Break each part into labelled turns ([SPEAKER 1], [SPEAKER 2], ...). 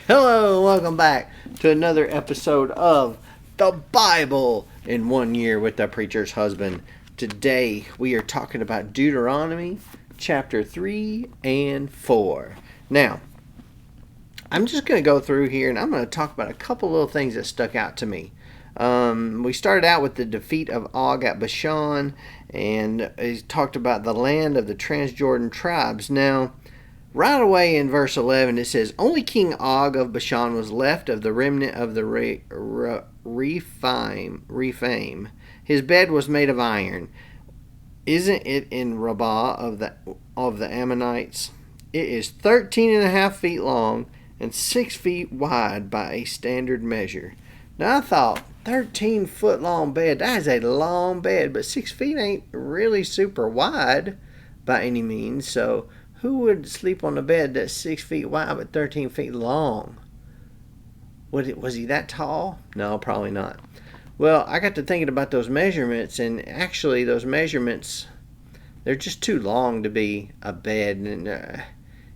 [SPEAKER 1] Hello, welcome back to another episode of the Bible in 1 year with the preacher's husband. Today we are talking about Deuteronomy chapter 3 and 4. Now, I'm just going to go through here and I'm going to talk about a couple little things that stuck out to me. We started out with the defeat of Og at Bashan, and he talked about the land of the Transjordan tribes. Now, right away in verse 11 it says, "Only King Og of Bashan was left of the remnant of the Rephaim. His bed was made of iron. Isn't it in Rabbah of the Ammonites? It is 13.5 feet long and 6 feet wide by a standard measure." Now I thought, 13-foot long bed, that is a long bed, but 6 feet ain't really super wide by any means. So who would sleep on a bed that's 6 feet wide but 13 feet long? Was he that tall? No, probably not. Well, I got to thinking about those measurements, and actually those measurements, they're just too long to be a bed. And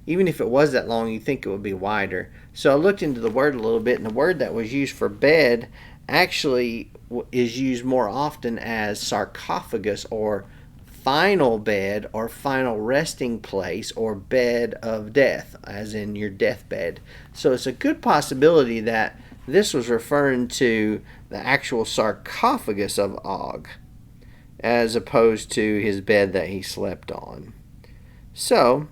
[SPEAKER 1] even if it was that long, you'd think it would be wider. So I looked into the word a little bit, and the word that was used for bed actually is used more often as sarcophagus, or final bed, or final resting place, or bed of death, as in your deathbed. So it's a good possibility that this was referring to the actual sarcophagus of Og, as opposed to his bed that he slept on. So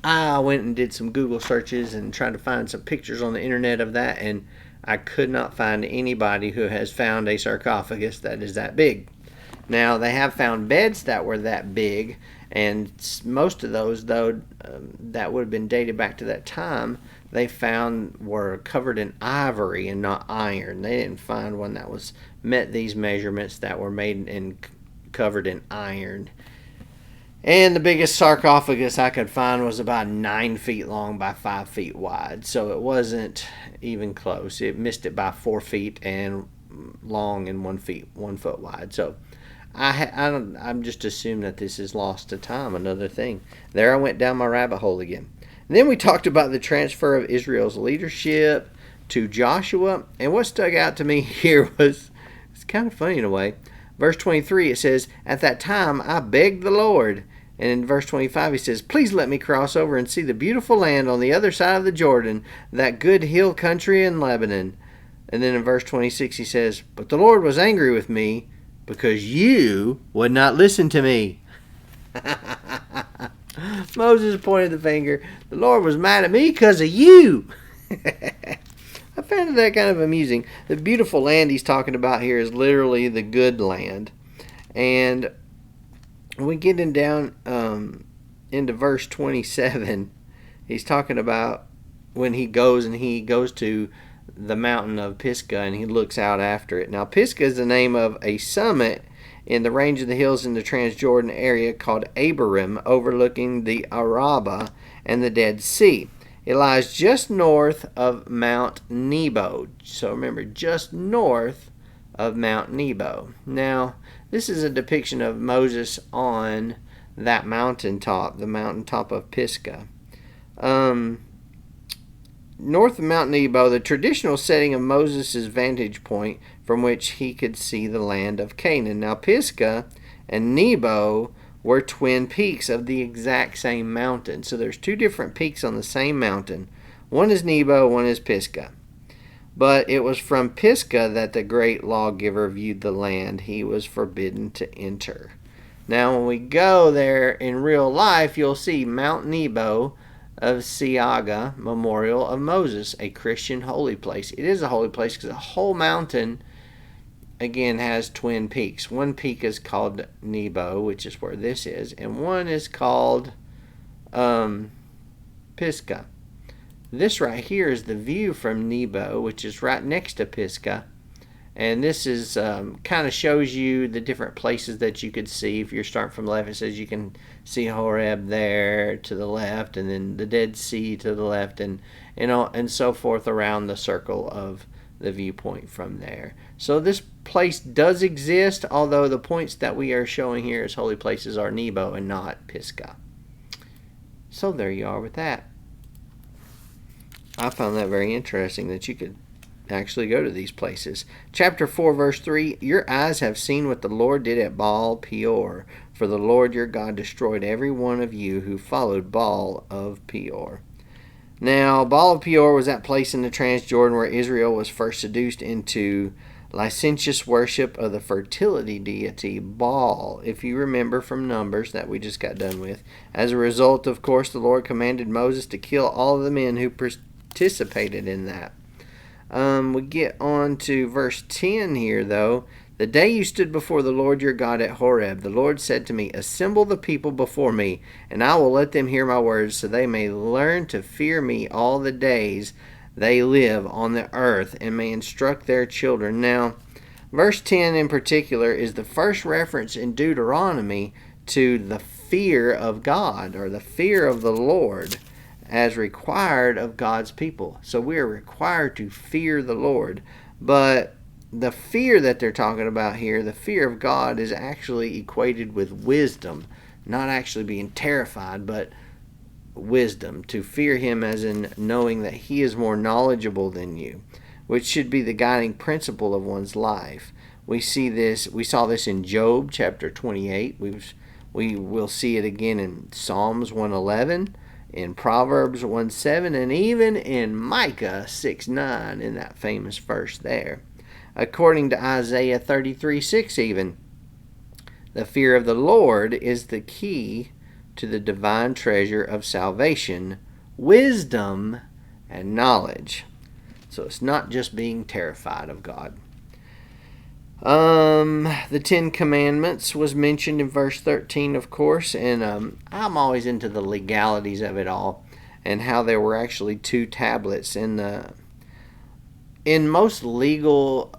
[SPEAKER 1] I went and did some Google searches and tried to find some pictures on the internet of that, and I could not find anybody who has found a sarcophagus that is that big. Now, they have found beds that were that big, and most of those, though, that would have been dated back to that time, they found were covered in ivory and not iron. They didn't find one that was met these measurements that were made and covered in iron. And the biggest sarcophagus I could find was about 9 feet long by 5 feet wide. So it wasn't even close. It missed it by 4 feet and long and 1 foot wide. So I'm just assuming that this is lost to time, another thing. There I went down my rabbit hole again. And then we talked about the transfer of Israel's leadership to Joshua. And what stuck out to me here was, it's kind of funny in a way. Verse 23, it says, "At that time I begged the Lord." And in verse 25 he says, "Please let me cross over and see the beautiful land on the other side of the Jordan, that good hill country in Lebanon." And then in verse 26 he says, "But the Lord was angry with me because you would not listen to me." Moses pointed the finger. The Lord was mad at me because of you. I found that kind of amusing. The beautiful land he's talking about here is literally the good land. And when we get down into verse 27, he's talking about when he goes to the mountain of Pisgah and he looks out after it. Now, Pisgah is the name of a summit in the range of the hills in the Transjordan area called Abarim, overlooking the Arabah and the Dead Sea. It lies just north of Mount Nebo. So remember, just north of Mount Nebo. Now, this is a depiction of Moses on that mountaintop, the mountaintop of Pisgah. North of Mount Nebo, the traditional setting of Moses' vantage point from which he could see the land of Canaan. Now, Pisgah and Nebo were twin peaks of the exact same mountain. So there's two different peaks on the same mountain. One is Nebo, one is Pisgah. But it was from Pisgah that the great lawgiver viewed the land he was forbidden to enter. Now, when we go there in real life, you'll see Mount Nebo of Siaga, Memorial of Moses, a Christian holy place. It is a holy place because the whole mountain, again, has twin peaks. One peak is called Nebo, which is where this is, and one is called Pisgah. This right here is the view from Nebo, which is right next to Pisgah. And this is kind of shows you the different places that you could see. If you're starting from the left, it says you can see Horeb there to the left, and then the Dead Sea to the left, and so forth around the circle of the viewpoint from there. So this place does exist, although the points that we are showing here as holy places are Nebo and not Pisgah. So there you are with that. I found that very interesting that you could actually go to these places. Chapter 4, verse 3, your eyes have seen what the Lord did at Baal Peor, for the Lord your God destroyed every one of you who followed Baal of Peor. Now, Baal of Peor was that place in the Transjordan where Israel was first seduced into licentious worship of the fertility deity Baal, if you remember from Numbers that we just got done with. As a result, of course, the Lord commanded Moses to kill all of the men who participated in that. We get on to verse 10 here, though. The day you stood before the Lord your God at Horeb, the Lord said to me, assemble the people before me, and I will let them hear my words, so they may learn to fear me all the days they live on the earth, and may instruct their children. Now, verse 10 in particular is the first reference in Deuteronomy to the fear of God, or the fear of the Lord, as required of God's people. So we are required to fear the Lord. But the fear that they're talking about here, the fear of God, is actually equated with wisdom. Not actually being terrified, but wisdom. To fear Him as in knowing that He is more knowledgeable than you, which should be the guiding principle of one's life. We saw this in Job chapter 28. We will see it again in Psalms 111. In Proverbs 1:7, and even in Micah 6:9, in that famous verse there. According to Isaiah 33:6 even, the fear of the Lord is the key to the divine treasure of salvation, wisdom, and knowledge. So it's not just being terrified of God. The Ten Commandments was mentioned in verse 13, of course, and I'm always into the legalities of it all, and how there were actually 2 tablets. In most legal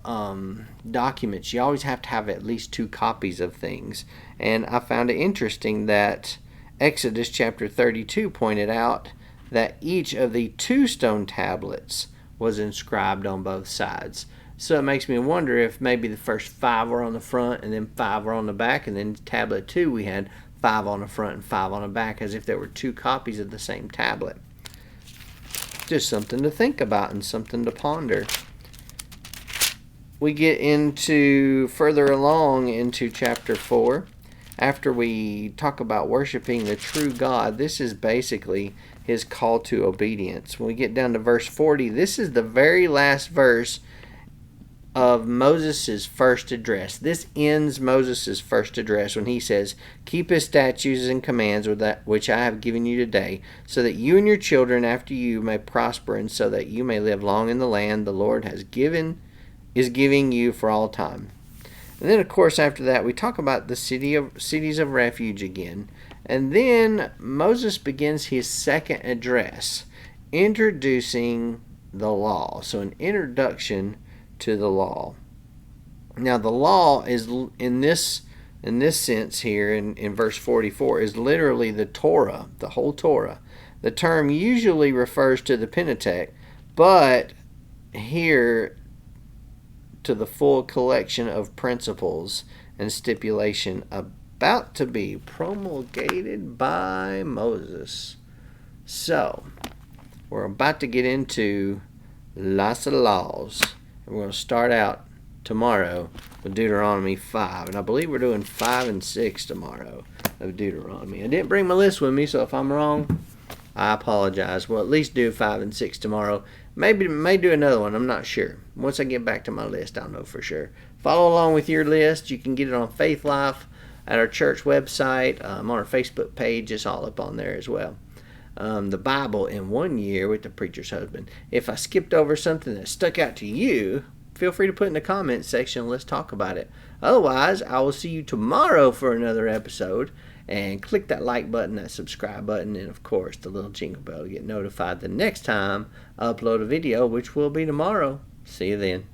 [SPEAKER 1] documents, you always have to have at least 2 copies of things, and I found it interesting that Exodus chapter 32 pointed out that each of the 2 stone tablets was inscribed on both sides. So it makes me wonder if maybe the first 5 were on the front and then 5 were on the back, and then tablet 2 we had 5 on the front and 5 on the back, as if there were 2 copies of the same tablet. Just something to think about and something to ponder. We get into further along into chapter 4. After we talk about worshiping the true God, this is basically His call to obedience. When we get down to verse 40, this is the very last verse of Moses' first address. This ends Moses' first address when he says, keep His statutes and commands which I have given you today, so that you and your children after you may prosper, and so that you may live long in the land the Lord is giving you for all time. And then, of course, after that, we talk about the cities of refuge again. And then Moses begins his second address, introducing the law. So an introduction to the law. Now, the law is, in this sense here, in verse 44, is literally the Torah, the whole Torah. The term usually refers to the Pentateuch, but here to the full collection of principles and stipulation about to be promulgated by Moses. So, we're about to get into lots of laws. And we're going to start out tomorrow with Deuteronomy 5. And I believe we're doing 5 and 6 tomorrow of Deuteronomy. I didn't bring my list with me, so if I'm wrong, I apologize. We'll at least do 5 and 6 tomorrow. Maybe may do another one. I'm not sure. Once I get back to my list, I'll know for sure. Follow along with your list. You can get it on Faith Life at our church website, on our Facebook page. It's all up on there as well. The Bible in 1 year with the preacher's husband. If I skipped over something that stuck out to you, feel free to put in the comments section. Let's talk about it. Otherwise, I will see you tomorrow for another episode. And click that like button, that subscribe button, and of course the little jingle bell to get notified the next time I upload a video, which will be tomorrow. See you then.